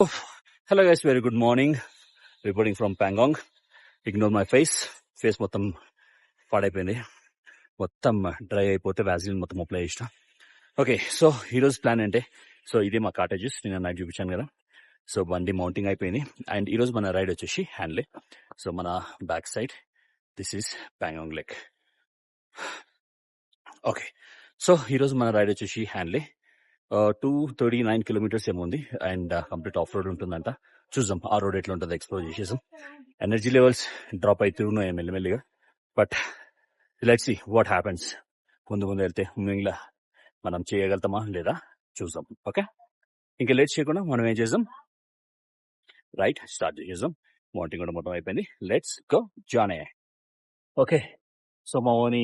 Oh, hello guys, very good morning. Reporting from Pangong. Ignore my face. Face మొత్తం పాడైపోయింది. మొత్తం dry అయిపోతే Vaseline మొత్తం అప్లై చేసిన. ఓకే, సో ఈరోజు ప్లాన్ అంటే, సో ఇది మా కాటేజెస్ నేను నైట్ చూపించాను కదా. సో బండి మౌంటింగ్ అయిపోయింది. అండ్ ఈరోజు మన రైడ్ వచ్చేసి హ్యాండ్లే. సో మన back side this is Pangong lake. Okay, so ఈరోజు మన రైడ్ వచ్చేసి హ్యాండ్లే. 239 కిలోమీటర్స్ ఏమో ఉంది. అండ్ కంప్లీట్ ఆఫ్ రోడ్ ఉంటుందంట. చూద్దాం ఆ రోడ్ ఎట్లా ఉంటుందో ఎక్స్ప్లోర్ చేసేసాం. ఎనర్జీ లెవెల్స్ డ్రాప్ అవుతూ ఉన్నాయి మెల్లిమెల్లిగా. But let's see what happens. ముందు వెళ్తే మిగిలిన మనం చేయగలుగుతామా లేదా చూద్దాం. ఓకే, ఇంకా లేట్ చేయకుండా మనం ఏం చేద్దాం, రైట్ స్టార్ట్ చేసేద్దాం. మౌంటింగ్ కూడా మొత్తం అయిపోయింది. లెట్స్ గో జానే. ఓకే, సో మా ఓని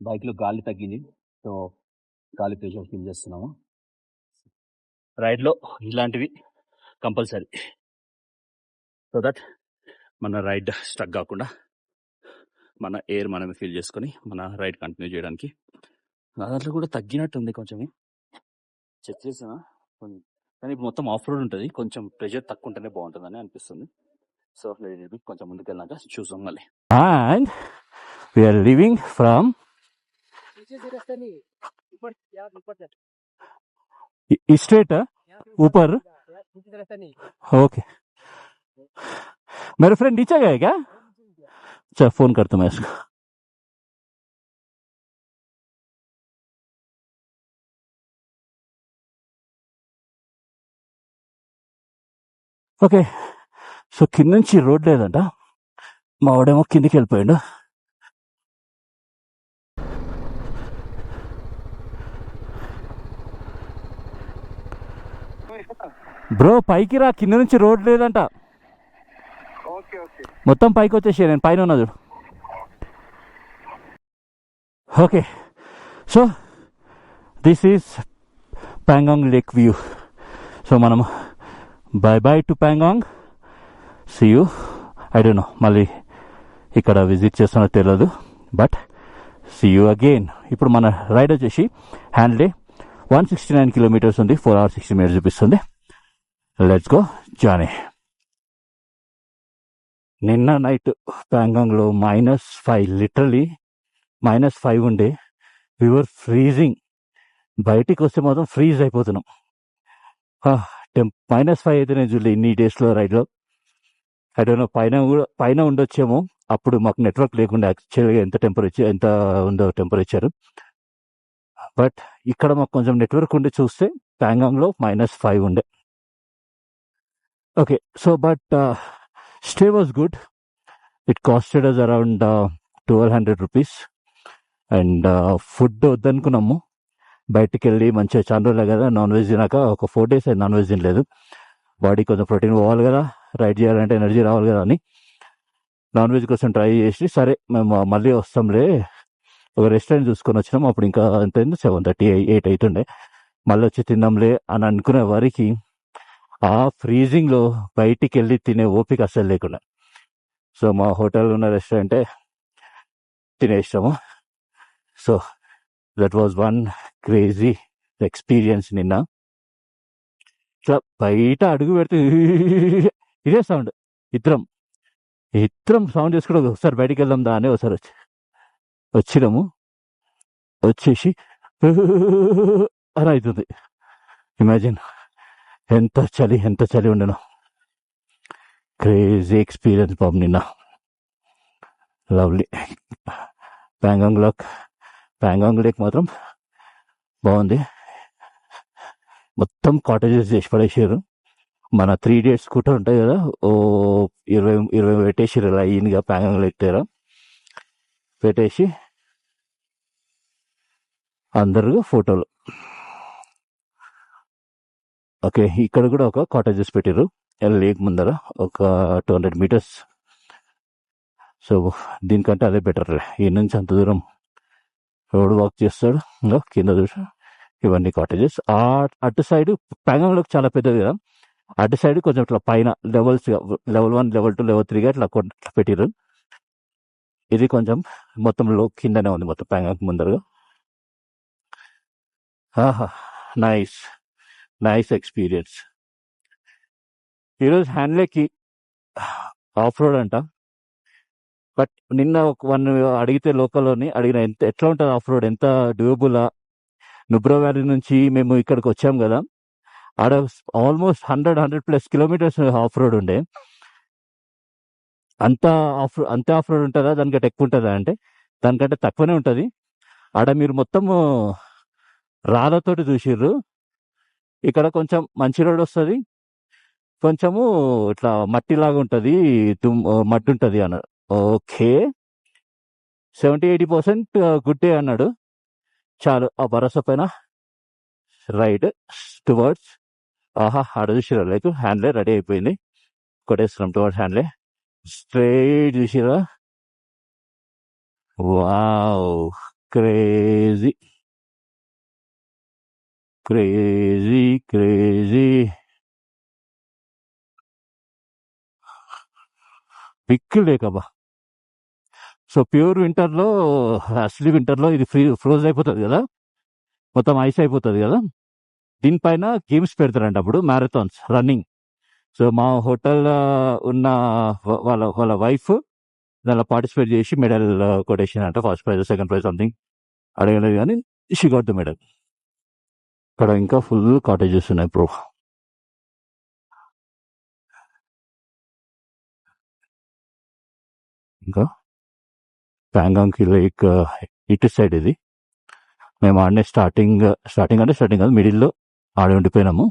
బైక్లో గాలి తగ్గింది. సో గాలి ప్రెషర్ ఫీల్ చేస్తున్నాము. రైడ్లో ఇలాంటివి కంపల్సరీ, సో దట్ మన రైడ్ స్టక్ కాకుండా మన ఎయిర్ మనమే ఫీల్ చేసుకొని మన రైడ్ కంటిన్యూ చేయడానికి. దాంట్లో కూడా తగ్గినట్టుంది కొంచెం, చెక్ చేసినా కొంచెం, కానీ ఇప్పుడు మొత్తం ఆఫ్ రోడ్ ఉంటుంది. కొంచెం ప్రెషర్ తక్కువ ఉంటేనే బాగుంటుందని అనిపిస్తుంది. సో కొంచెం ముందుకు వెళ్ళాక చూసాం మళ్ళీ. And we are living from straight ऊपर. ओके, मेरा फ्रेंड नीचे गया क्या? अच्छा, फोन करता हूँ मैं इसको. ఓకే, సో కింద నుంచి రోడ్ లేదంట. మా వాడేమో కిందికి వెళ్ళిపోయాడు. బ్రో పైకి రా, కింద నుంచి రోడ్ లేదంట. మొత్తం పైకి వచ్చేసి నేను పైన ఉన్నా చూడు. Okay, so this is Pangong lake view. So మనం bye to Pangong, see you. I don't know మళ్ళీ ఇక్కడ విజిట్ చేస్తున్నా తెలియదు, బట్ సీ యూ అగైన్. ఇప్పుడు మన రైడ్ వచ్చేసి హ్యాండ్లే 169 కిలోమీటర్స్ ఉంది. 4 hours 60 minutes చూపిస్తుంది. Let's go Johnny. నిన్న నైట్ ప్యాంగాంగ్లో -5, లిటరలీ -5 ఉండే. We are freezing. బయటికి వస్తే మాత్రం ఫ్రీజ్ అయిపోతున్నాం. -5 అయితే నేను చూడలే ఇన్ని డేస్లో రైడ్లో. ఐ డోంట్ నో పైన ఉండొచ్చేమో. అప్పుడు మాకు నెట్వర్క్ లేకుండా యాక్చువల్గా ఎంత ఉందో టెంపరేచర్. బట్ ఇక్కడ మాకు కొంచెం నెట్వర్క్ ఉండి చూస్తే ప్యాంగాంగ్లో -5 ఉండే. Okay, so but stay was good. It costed us around 1200 rupees. And food వద్దనుకున్నాము. బయటికి వెళ్ళి మంచిగా చాలా రోజులే కదా నాన్ వెజ్ తినాక. ఒక 4 days అయితే నాన్ వెజ్ తినలేదు. బాడీ కొంచెం ప్రోటీన్ పోవాలి కదా, రైడ్ చేయాలంటే ఎనర్జీ రావాలి కదా అని నాన్ వెజ్ కోసం ట్రై చేసి, సరే మేము మళ్ళీ వస్తాంలే ఒక రెస్టారెంట్ చూసుకొని వచ్చినాం. అప్పుడు ఇంకా ఎంత అయింది, 7:30, 8 అవుతుండే. మళ్ళీ వచ్చి తిన్నాంలే అని అనుకునే వారికి ఆ ఫ్రీజింగ్లో బయటికి వెళ్ళి తినే ఓపిక అస్సలు లేకుండా, సో మా హోటల్ ఉన్న రెస్టారెంటే తినేసాము. So that was one crazy experience. నిన్న ఇట్లా బయట అడుగు పెడితే ఇదే సౌండ్, ఇద్దరం సౌండ్ చేసుకుంటే ఒకసారి బయటికి వెళ్దాం దా అని ఒకసారి వచ్చినాము. వచ్చేసి అని అవుతుంది. ఇమాజిన్ ఎంత చలి ఉండను. క్రేజీ ఎక్స్పీరియన్స్ బాబు నిన్న. లవ్లీ. ప్యాంగాంగ్ లేక్ మాత్రం బాగుంది. మొత్తం కాటేజెస్ చేసి పడేసారు. మన 3 days స్కూటర్ ఉంటాయి కదా, 20 పెట్టేసారు ఇలా ఈయనగా ప్యాంగాంగ్ లేక్ దగ్గర పెట్టేసి అందరూ ఫోటోలు. ఓకే, ఇక్కడ కూడా ఒక కాటేజెస్ పెట్టారు లేక్ ముందర, ఒక 200 meters. సో దీనికంటే అదే బెటర్. ఈ నుంచి అంత దూరం రోడ్ వాక్ చేస్తాడు. ఇంకా కింద చూసి ఇవన్నీ కాటేజెస్. అటు సైడ్ ప్యాంగాంగ్లోకి చాలా పెద్దది కదా, అటు సైడ్ కొంచెం ఇట్లా పైన లెవెల్స్గా, level 1, level 2, level 3గా ఇట్లా పెట్టారు. ఇది కొంచెం మొత్తం కిందనే ఉంది మొత్తం ప్యాంగాంగ్ ముందరగా. Nice experience. ఈరోజు హ్యాండ్లేకి ఆఫ్ రోడ్ అంట. బట్ నిన్న ఒక వన్ అడిగితే లోకల్లోని అడిగిన ఎట్లా ఉంటుంది ఆఫ్ రోడ్, ఎంత డ్యూయబులా. నుబ్రా వ్యాలీ నుంచి మేము ఇక్కడికి వచ్చాం కదా, ఆడ ఆల్మోస్ట్ 100+ కిలోమీటర్స్ ఆఫ్ రోడ్ ఉండే. అంతే ఆఫ్ రోడ్ ఉంటుందా, దానికంటే ఎక్కువ ఉంటుందా అంటే దానికంటే తక్కువనే ఉంటుంది. ఆడ మీరు మొత్తము రాళ్ళతోటి చూసిర్రు. ఇక్కడ కొంచెం మంచి రోడ్ వస్తుంది, కొంచెము ఇట్లా మట్టిలాగా ఉంటుంది, మట్టి ఉంటుంది అన్నాడు. ఓకే, 70-80% గుడ్ డే అన్నాడు. చాలు ఆ భరోసా పైన రైడ్ టువర్డ్స్. ఆహా, ఆడ చూసిరా లేదు, హ్యాండ్లే రెడీ అయిపోయింది, కొట్టేస్తున్నాం టువర్డ్స్ హ్యాండ్లే. స్ట్రైట్ చూసిరా, వావ్, క్రేజీ క్రేజీ క్రేజీ, పిక్కి లేకబ్బా. సో ప్యూర్ వింటర్లో, అసలు వింటర్లో ఇది ఫ్రోజ్ అయిపోతుంది కదా, మొత్తం ఐస్ అయిపోతుంది కదా. దీనిపైన గేమ్స్ పెడతారంట అప్పుడు, మ్యారథాన్స్, రన్నింగ్. సో మా హోటల్ ఉన్న వాళ్ళ వైఫ్ దానిలో పార్టిసిపేట్ చేసి మెడల్ కొటేషన్ అంట, first prize second prize something అడగలేదు, కానీ షీ గాట్ ద మెడల్. ఇక్కడ ఇంకా ఫుల్ కాటేజెస్ ఉన్నాయి బ్రో. ఇంకా ప్యాంగాంగ్ లేక్ ఇటు సైడ్ ఇది. మేము ఆడనే స్టార్టింగ్ కాదు, మిడిల్లో ఆడే ఉండిపోయినాము.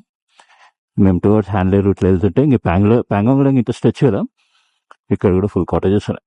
మేము టువర్డ్స్ హ్యాండ్లే రూట్లో వెళ్తుంటే ఇంక ప్యాంగాంగ్లో ఇంత స్ట్రెచ్ కదా, ఇక్కడ కూడా ఫుల్ కాటేజెస్ ఉన్నాయి.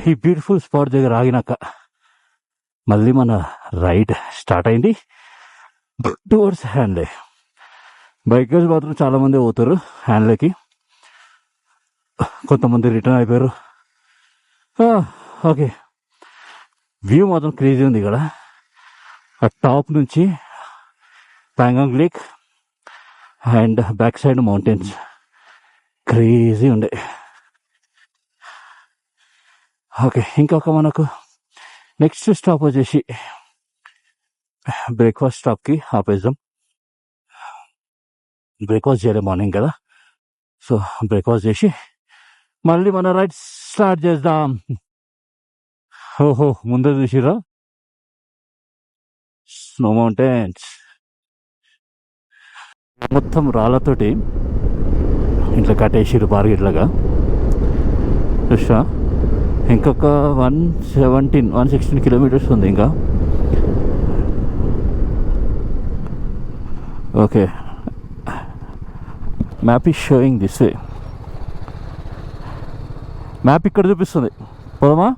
ఈ బ్యూటిఫుల్ స్పాట్ దగ్గర ఆగినాక మళ్ళీ మన రైడ్ స్టార్ట్ అయింది టువర్డ్స్ హ్యాండ్లే. బైకర్స్ మాత్రం చాలా మంది పోతారు హ్యాండ్లేకి, కొంతమంది రిటర్న్ అయిపోయారు. ఓకే, వ్యూ మాత్రం క్రేజీ ఉంది ఇక్కడ. ఆ టాప్ నుంచి Pangong lake and back side mountains crazy ఉండే. ఓకే, ఇంకొక మనకు నెక్స్ట్ స్టాప్ వచ్చేసి బ్రేక్ఫాస్ట్ స్టాప్కి ఆపేద్దాం. బ్రేక్ఫాస్ట్ చేయలే మార్నింగ్ కదా, సో బ్రేక్ఫాస్ట్ చేసి మళ్ళీ మన రైడ్ స్టార్ట్ చేద్దాం. ఓహో, ముందే చూసిరా స్నో మౌంటైన్స్, మొత్తం రాళ్ళతోటి ఇట్లా కట్టేసిరు బార్గెట్లాగా. చూసా, ఇంకొక 116 కిలోమీటర్స్ ఉంది ఇంకా. Okay, map is sowing this way. Map ఇక్కడ చూపిస్తుంది, పోదామా?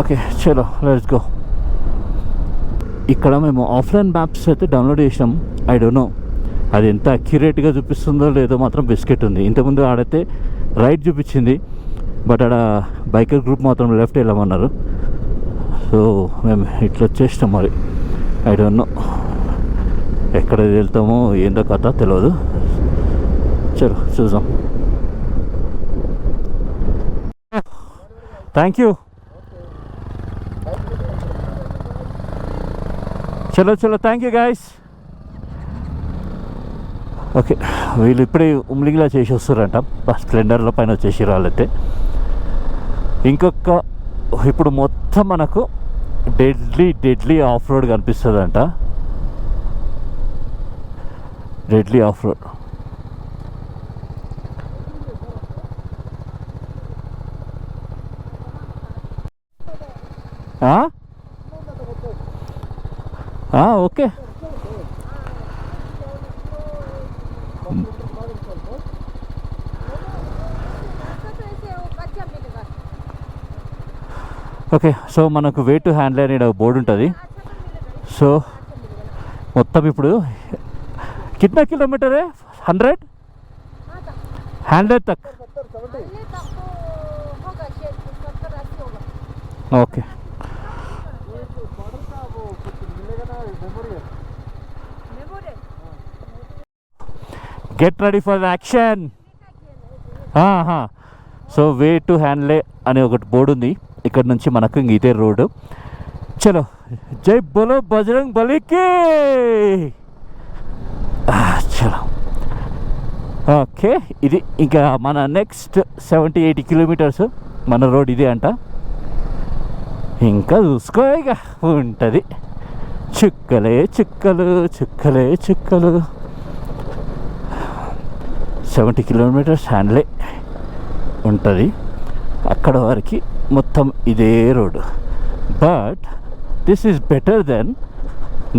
ఓకే, చలో లెట్స్ గో. ఇక్కడ మేము ఆఫ్లైన్ మ్యాప్స్ అయితే డౌన్లోడ్ చేసినాం. ఐ డోంట్ నో అది ఎంత అక్యురేట్గా చూపిస్తుందో లేదో, మాత్రం బిస్కెట్ ఉంది. ఇంతకుముందు ఆడైతే రైట్ చూపించింది, బట్ ఆడ బైకర్ గ్రూప్ మాత్రం లెఫ్ట్ వెళ్ళమన్నారు. సో మేము ఇట్లా వచ్చేసినాం. మరి ఐ డోంట్ నో ఎక్కడ వెళ్తామో ఏందో కథ తెలియదు. చలో చూద్దాం. Thank you. చలో థ్యాంక్ యూ గైస్. ఓకే, వీళ్ళు ఇప్పుడే ఉమ్లిగిలా చేసి వస్తారంట, స్ప్లెండర్ల పైన వచ్చేసి వాళ్ళైతే. ఇంకొక ఇప్పుడు మొత్తం మనకు డెడ్లీ ఆఫ్ రోడ్ కనిపిస్తుంది అంట. Deadly of road. Okay, okay, so మనకు వే టు హ్యాండ్లే అనే బోర్డు ఉంటుంది. సో మొత్తం ఇప్పుడు कितना किलोमीटर है 100 100 तक. Okay get ready for action. So way to Hanle అనే ఒకటి బోర్డు ఉంది. ఇక్కడ నుంచి మనకు ఇదే రోడ్డు. చలో జై బోలో బజరంగ్ బలికి. చలో ఓకే, ఇది ఇంకా మన నెక్స్ట్ 70-80 కిలోమీటర్స్ మన రోడ్ ఇదే అంట. ఇంకా చూసుకో ఇక ఉంటుంది. చుక్కలే చుక్కలు చుక్కలే చుక్కలు. 70 కిలోమీటర్స్ హ్యాండ్లే ఉంటుంది. అక్కడ వరకు మొత్తం ఇదే road. But this is better then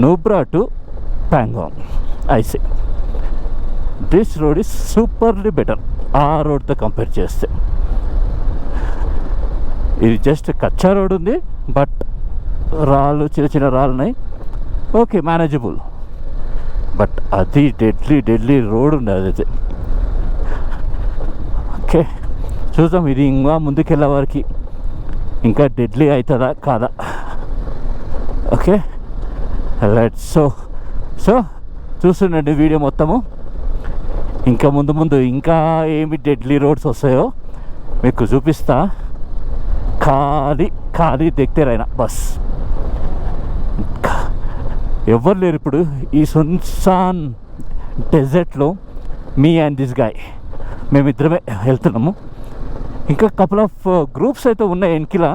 Nubra to Pangong. I say this road is superly better ఆ రోడ్తో కంపేర్ చేస్తే. ఇది జస్ట్ కచ్చా రోడ్ ఉంది, బట్ రాళ్ళు చిన్న చిన్న రాళ్ళు ఉన్నాయి. Okay, manageable. బట్ అది డెడ్లీ రోడ్ ఉంది అదైతే. ఓకే, చూద్దాం ఇది ఇంకా ముందుకెళ్ళే వారికి ఇంకా డెడ్లీ అవుతుందా కాదా. Okay right. సో చూస్తుండండి వీడియో మొత్తము. ఇంకా ముందు ఇంకా ఏమి డెడ్లీ రోడ్స్ వస్తాయో మీకు చూపిస్తా. ఖాళీ దిక్తేరైనా బస్ ఎవరు లేరు ఇప్పుడు ఈ సున్సాన్ డెజర్ట్లో. మీ అండ్ దిస్ గాయ్ మేమిద్దరమే వెళ్తున్నాము. ఇంకా కపుల్ ఆఫ్ గ్రూప్స్ అయితే ఉన్నాయి వెనకిలా.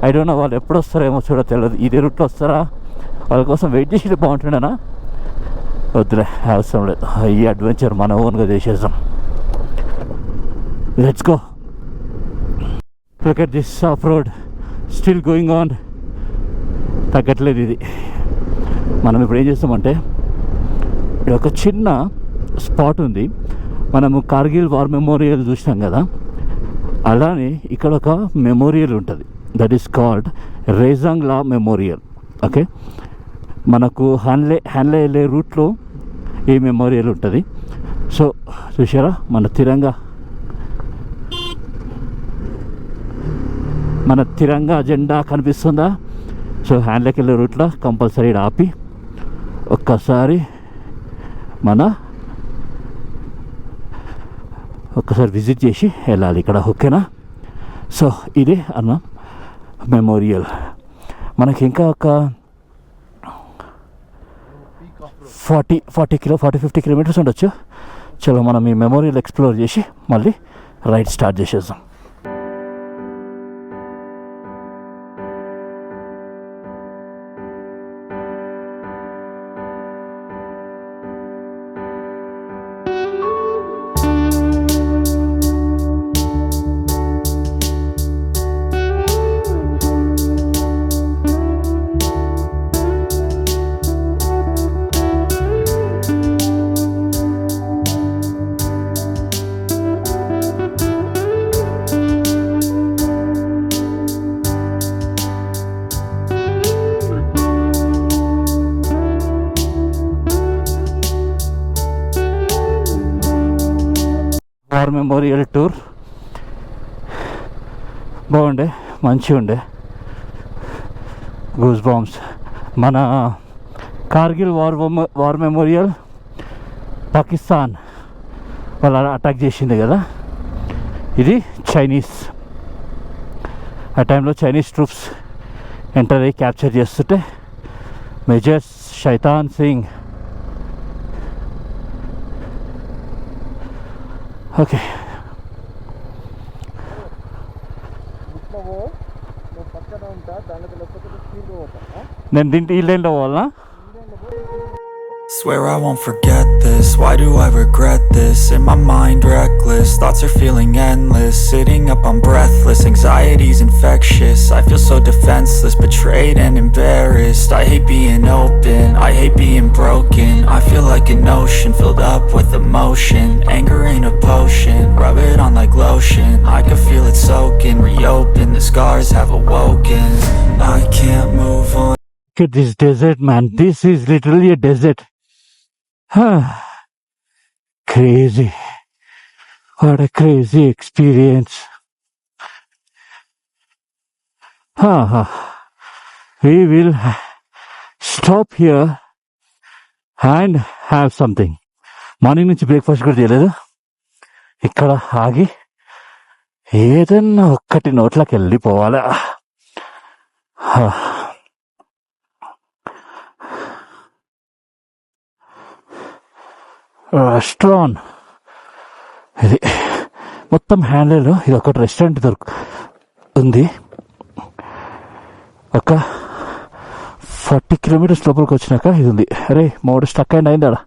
ఐ డోంట్ నో వాళ్ళు ఎప్పుడు వస్తారేమో చూడ తెలియదు. ఇదే రూట్లో వస్తారా, వాళ్ళ కోసం వెయిట్ చేసి బాగుంటుండేనా. వద్దులే, అవసరం లేదు. ఈ అడ్వెంచర్ మన ఓన్గా చేసేద్దాం. Let's go. Look at this of road still going on. తగ్గట్లేదు ఇది. మనం ఇప్పుడు ఏం చేస్తామంటే, ఇక్కడ ఒక చిన్న స్పాట్ ఉంది. మనము కార్గిల్ వార్ మెమోరియల్ చూసినాం కదా, అలానే ఇక్కడ ఒక మెమోరియల్ ఉంటుంది. That is called Rezang La memorial. Okay, మనకు హ్యాండ్లే వెళ్ళే రూట్లో ఈ మెమోరియల్ ఉంటుంది. సో చూసారా మన తిరంగా జెండా కనిపిస్తుందా. సో హ్యాండ్లేకి వెళ్ళే రూట్లో కంపల్సరీ ఆపి ఒక్కసారి విజిట్ చేసి వెళ్ళాలి ఇక్కడ. ఓకేనా. సో ఇదే అన్న మెమోరియల్. మనకి ఇంకా ఒక 40-50 కిలోమీటర్స్ ఉండొచ్చు. చలో మనం ఈ మెమోరియల్ ఎక్స్ప్లోర్ చేసి మళ్ళీ రైడ్ స్టార్ట్ చేసేద్దాం. వార్ మెమోరియల్ టూర్ బాగుండే, మంచిగా ఉండే. Goose bumps. మన కార్గిల్ వార్ మెమోరియల్ పాకిస్తాన్ వాళ్ళు అటాక్ చేసింది కదా, ఇది చైనీస్. ఆ టైంలో చైనీస్ ట్రూప్స్ ఎంటర్ అయ్యి క్యాప్చర్ చేస్తుంటే మేజర్ శైతాన్ సింగ్. ఓకే, నేను దీంట్లో ఈ లైన్లో పోవాలా. Swear I won't forget this, why do I regret this? In my mind reckless, thoughts are feeling endless. Sitting up I'm breathless, anxiety's infectious. I feel so defenseless, betrayed and embarrassed. I hate being open, I hate being broken. I feel like an ocean filled up with emotion. Anger ain't a potion, rub it on like lotion. I can feel it soaking, reopen, the scars have awoken. I can't move on. Look at this desert, man. This is literally a desert. Crazy. What a crazy experience. We will stop here and have something. Morning నుంచి breakfast కూడా చేయలేదు. ఇక్కడ ఆగి ఏదన్నా ఒక్కటి నోట్లోకి వెళ్ళిపోవాలా. Restaurant ఇది మొత్తం హ్యాండ్లో ఇది ఒకటి రెస్టారెంట్ ఉంది. ఒక 40 కిలోమీటర్స్ లోపలికి వచ్చినాక ఇది ఉంది. అరే మోడు స్టక్ అండ్ అయింది ఆడ.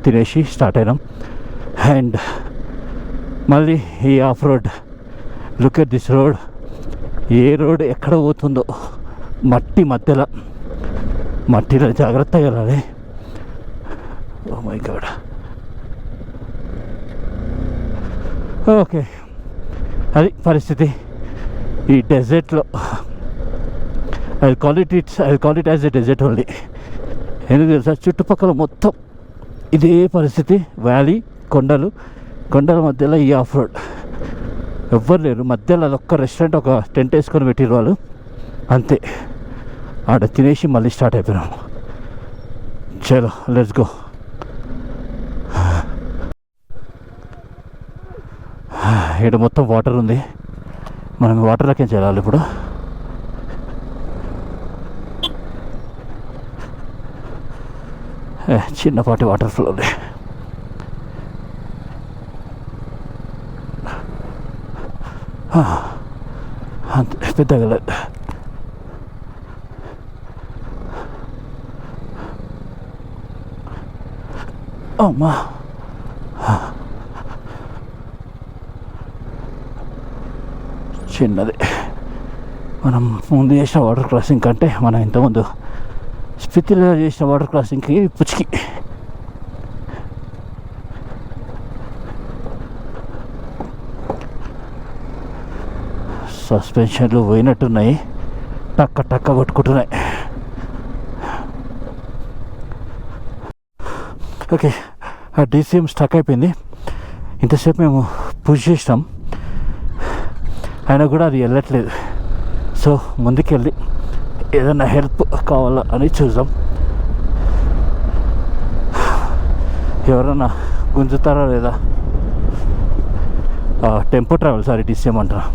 తినేసి స్టార్ట్ అయినాం. అండ్ మళ్ళీ ఈ of road, look at this road. A road ఎక్కడ పోతుందో, మట్టి మధ్యలో, మట్టిలో జాగ్రత్తగా వెళ్ళాలి. Oh my God. ఓకే, అది పరిస్థితి ఈ డెజర్ట్లో. I call it as a desert only. ఎందుకు తెలుసా, చుట్టుపక్కల మొత్తం ఇదే పరిస్థితి. వ్యాలీ, కొండల మధ్యలో ఈ ఆఫ్ రోడ్. ఎవ్వరు లేరు మధ్యలో. అదొక్క రెస్టారెంట్, ఒక టెంట్ వేసుకొని పెట్టిరు వాళ్ళు, అంతే. ఆడ తినేసి మళ్ళీ స్టార్ట్ అయిపోయినాం. చలో లెట్స్ గో. ఇక్కడ మొత్తం వాటర్ ఉంది. మనం వాటర్లోకి వెళ్ళాలి ఇప్పుడు. చిన్నపాటి వాటర్ ఫ్లో ఉంది. అంతే, పెద్దగా లేదు. అమ్మా, చిన్నది. మనం ముందు చేసిన వాటర్ క్రాసింగ్ కంటే మనం ఇంతకుముందు స్పితిలో చేసిన వాటర్ క్రాసింగ్కి పుచ్చికి. సస్పెన్షన్లు పోయినట్టున్నాయి, టక్క కొట్టుకుంటున్నాయి. ఓకే, ఆ డీసీఎం స్టక్ అయిపోయింది. ఇంతసేపు మేము పుష్ చేసినాం, అయినా కూడా అది వెళ్ళట్లేదు. సో ముందుకెళ్ళి ఏదైనా హెల్ప్ కావాలా అని చూద్దాం. ఎవరన్నా గుంజుతారా లేదా. టెంపో ట్రావెల్, సారీ డీసీఎం అంటారా.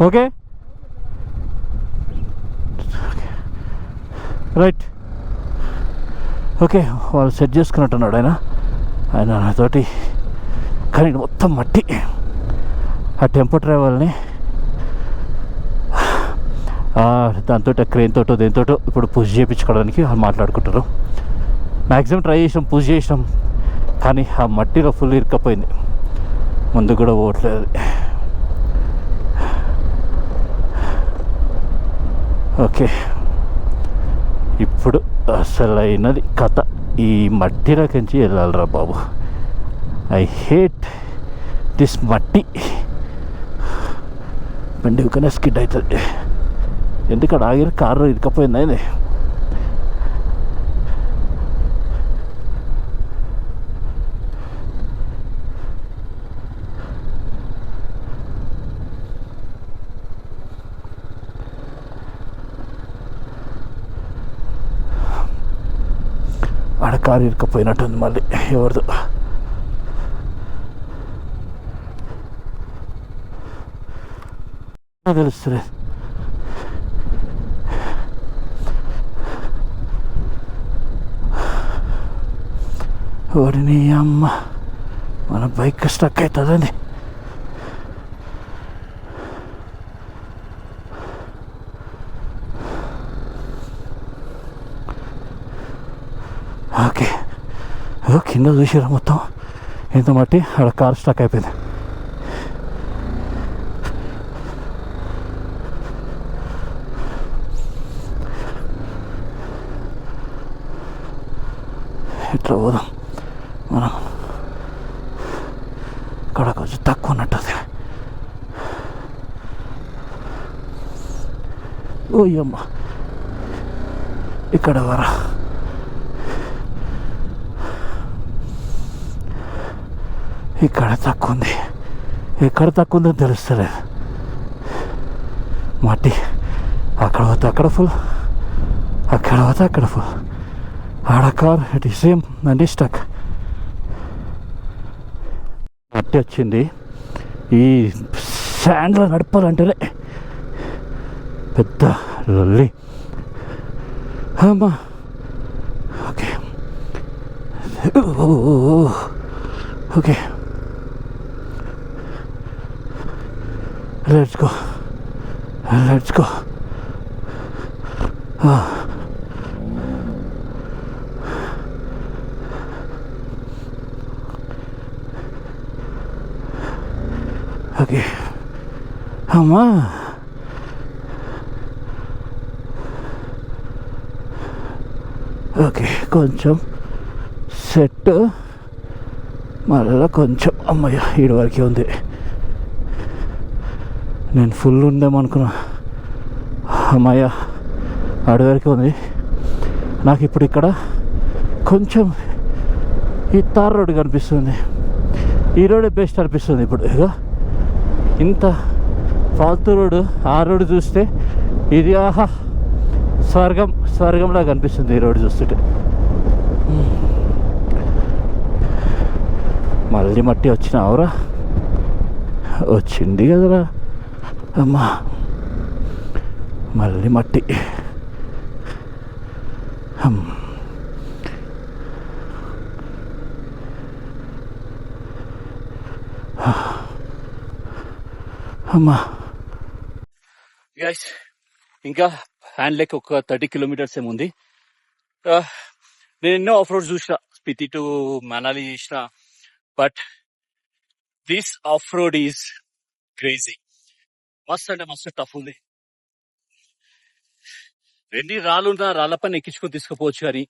Okay, right. ఓకే, వాళ్ళు సెట్ చేసుకున్నట్టున్నాడు ఆయన నాతోటి. కానీ మొత్తం మట్టి. ఆ టెంపో ట్రావెల్ని దాంతో క్రెయిన్ తోటో దేనితోటో ఇప్పుడు పుష్ చేయించుకోవడానికి వాళ్ళు మాట్లాడుకుంటారు. మ్యాక్సిమం ట్రై చేసినాం, పుష్ చేసినాం, కానీ ఆ మట్టిలో ఫుల్ ఇరుక్కపోయింది. ముందు కూడా పోవట్లేదు. ఓకే, ఇప్పుడు అసలైనది కథ. ఈ మట్టిలోకించి వెళ్ళాలిరా బాబు. ఐ హేట్ దిస్ మట్టి. బండి ఊకనే స్కిడ్ అవుతుంది. ఎందుకంటే ఆగిన కారు ఇరుకపోయింది అది. ఆడ కారు ఇరుకపోయినట్టుంది మళ్ళీ ఎవరిదో. తెలుస్తుంది ఓడిని అమ్మ, మన బైక్ స్టక్ అవుతుందండి. ఓకే కింద చూసారా మొత్తం ఎంత మట్టి, ఆడ కార్ స్టక్ అయిపోయింది. ఇట్లా పోదాం మనం, ఇక్కడ కొంచెం తక్కువ ఉన్నట్టు. ఓయమ్మ, ఇక్కడ వరా ఇక్కడ తక్కువ ఉంది. ఎక్కడ తక్కువ ఉందో తెలుస్తలేదు. మట్టి అక్కడ పోతే అక్కడ ఫుల్, అక్కడ పోతే అక్కడ ఫుల్. ఆడ కార్ ఇట్ ఈ సేమ్ అండి స్టక్. మట్టి వచ్చింది. ఈ శాండ్లో నడపాలంటేనే పెద్ద లొల్లి. అమ్మా okay okay let's go. Okay అమ్మా, ఓకే కొంచెం సెట్, మళ్ళీ కొంచెం అమ్మయ్య ఈడ వరకే ఉంది. నేను ఫుల్ ఉందేమనుకున్నా, అమ్మయ్య ఆడి వరకే ఉంది. నాకు ఇప్పుడు ఇక్కడ కొంచెం ఈ తార్ రోడ్డు కనిపిస్తుంది. ఈ రోడే బెస్ట్ అనిపిస్తుంది ఇప్పుడు. ఇక ఇంత ఫాల్తూ రోడ్డు, ఆ రోడ్డు చూస్తే ఇది ఆహా స్వర్గంలా కనిపిస్తుంది ఈ రోడ్డు చూస్తుంటే. మళ్ళీ మట్టి వచ్చినావురా, వచ్చింది కదరా అమ్మా, మళ్ళీ మట్టి. అమ్మా గైస్, ఇంకా హ్యాండ్ లెక్ ఒక 30 కిలోమీటర్స్ ఏముంది. నేను ఎన్నో ఆఫ్ రోడ్ చూసిన, స్పితి టు మనాలి చూసిన, but this of road is crazy. మస్తు అంటే మస్తు టఫ్ ఉంది. ఎన్ని రాళ్ళున్నా రాళ్ళ పైన ఎక్కించుకొని తీసుకుపోవచ్చు, కానీ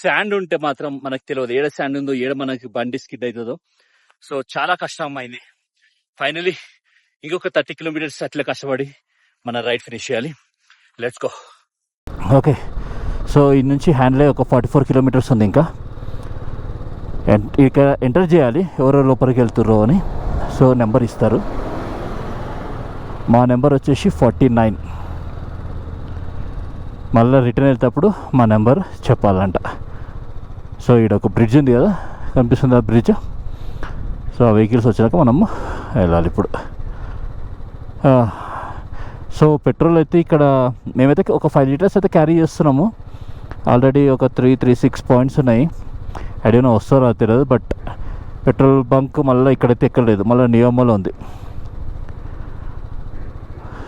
శాండ్ ఉంటే మాత్రం మనకు తెలియదు ఏడ శాండ్ ఉందో, ఏడ మనకి బండి స్కిడ్ అవుతుందో. సో చాలా కష్టం అయింది. ఫైనలీ ఇంకొక 30 కిలోమీటర్స్ అట్లా కష్టపడి మన రైడ్ ఫినిష్ చేయాలి. Let's go. ఓకే, సో ఇటు నుంచి హ్యాండ్లే ఒక 44 కిలోమీటర్స్ ఉంది. ఇంకా ఇక్కడ ఎంటర్ చేయాలి ఎవరో లోపలికి వెళ్తుర్రో అని. సో నెంబర్ ఇస్తారు, మా నెంబర్ వచ్చేసి 49. మళ్ళీ రిటర్న్ వెళ్తేప్పుడు మా నెంబర్ చెప్పాలంట. సో ఇక్కడ ఒక బ్రిడ్జ్ ఉంది కదా, కనిపిస్తుంది ఆ బ్రిడ్జ్. సో ఆ వెహికల్స్ వచ్చినాక మనము వెళ్ళాలి ఇప్పుడు. సో పెట్రోల్ అయితే ఇక్కడ మేమైతే ఒక 5 లీటర్స్ అయితే క్యారీ చేస్తున్నాము. ఆల్రెడీ ఒక 336 పాయింట్స్ ఉన్నాయి. ఐడియా వస్తారో తెలియదు, బట్ పెట్రోల్ బంక్ మళ్ళీ ఇక్కడైతే ఎక్కలేదు, మళ్ళీ నియమలో ఉంది.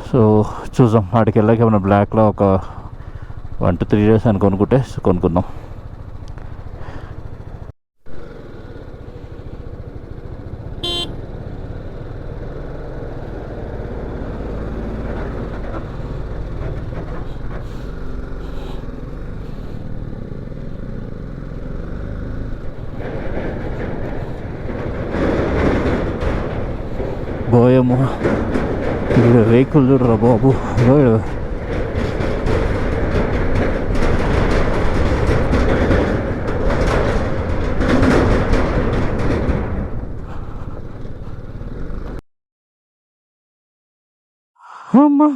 సో చూద్దాం, వాటికి వెళ్ళాక ఏమైనా బ్లాక్లో ఒక 1 to 3 డేస్ అని కొనుక్కుంటే కొనుక్కుందాం. పోయేమో ఇక్కడ వెహికల్ చూడరా బాబు. అమ్మా,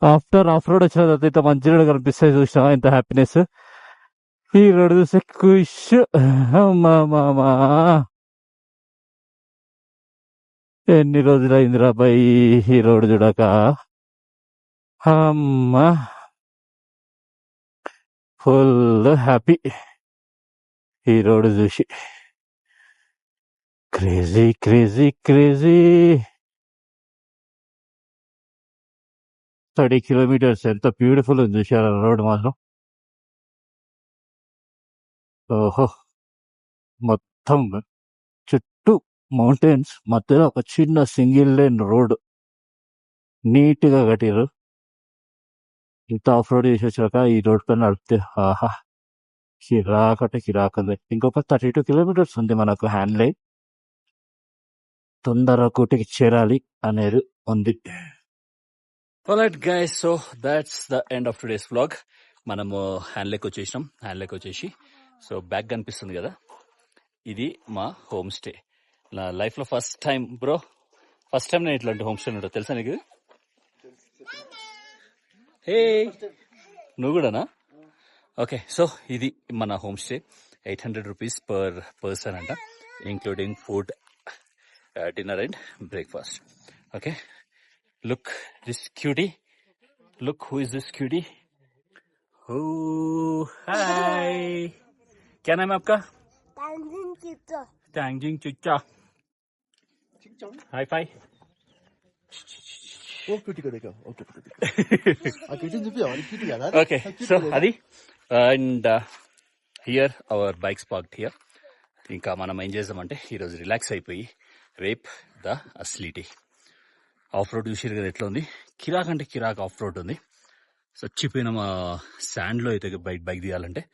ఆఫ్టర్ ఆఫ్ రోడ్ వచ్చిన తర్వాత ఇంత మంచి రోడ్ కనిపిస్తాయి చూసినా, ఎంత హ్యాపీనెస్. ఈ రోడ్డు చూస్తే కుష్ మామా. ఎన్ని రోజులైందిరా బాయ్ ఈ రోడ్డు చూడక. అమ్మా ఫుల్ హ్యాపీ ఈ రోడ్డు చూసి. Crazy crazy crazy. 30 kilometers ఎంత బ్యూటిఫుల్ ఉంది చూసారా రోడ్ మాత్రం. ఓహో, మొత్తం చుట్టూ మౌంటైన్స్, మధ్యలో ఒక చిన్న సింగిల్ లేన్ రోడ్ నీట్ గా కట్టారు. ఇంత ఆఫ్ రోడ్ చేసి వచ్చాక ఈ రోడ్ పైన నడిపితే ఆహా కిరాకటే కిరాకంది. ఇంకొక 32 kilometers ఉంది మనకు హ్యాండ్లై. తొందరగా కోటికి చేరాలి అనేది ఉంది. Alright guys, so that's the end of today's vlog. మనము హ్యాండ్లైకి వచ్చేసినాం. హ్యాండ్లైకి వచ్చేసి సో బ్యాక్ కనిపిస్తుంది కదా, ఇది మా హోమ్ స్టే. నా లైఫ్ లో first time bro, first time నేను ఇట్లాంటి హోమ్ స్టే ఉంటా తెలుసా నీకు? హే నువ్వు కూడానా? ఓకే, సో ఇది మన home stay. 800 rupees per person అంట, including food, dinner and breakfast. Okay, look this cutie, look who is this cutie. Oh hi, क्या नाम है आपका? टैंजिंग चिच्चा. High five. Okay, so అది and here our bikes parked here. ఇంకా మనం ఏం చేద్దామంటే ఈరోజు రిలాక్స్ అయిపోయి రేప్ ద అస్లీటీ ఆఫ్ రోడ్ చూసారు కదా ఎట్లా ఉంది. కిరాక్ అంటే కిరాక్ ఆఫ్ రోడ్ ఉంది. చచ్చిపోయిన మా శాండ్లో అయితే బైక్ తీయాలంటే.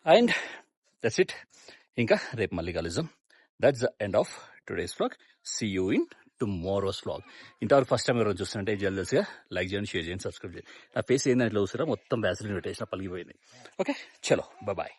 And that's it. ఇంకా రేపు మళ్ళీ కలుద్దాం. That's the end of today's vlog. See you in tomorrow's vlog. ఇంతవరకు ఫస్ట్ టైం ఎవరైనా చూస్తుంటే జల్దీగా లైక్ చేయండి, షేర్ చేయండి, సబ్స్క్రైబ్ చేయండి. నా ఫేస్ ఏందని ఇట్లా చూసారా, మొత్తం వ్యాసలిన్ పెట్టేసిన పలిగిపోయింది. ఓకే, చలో బాయ్.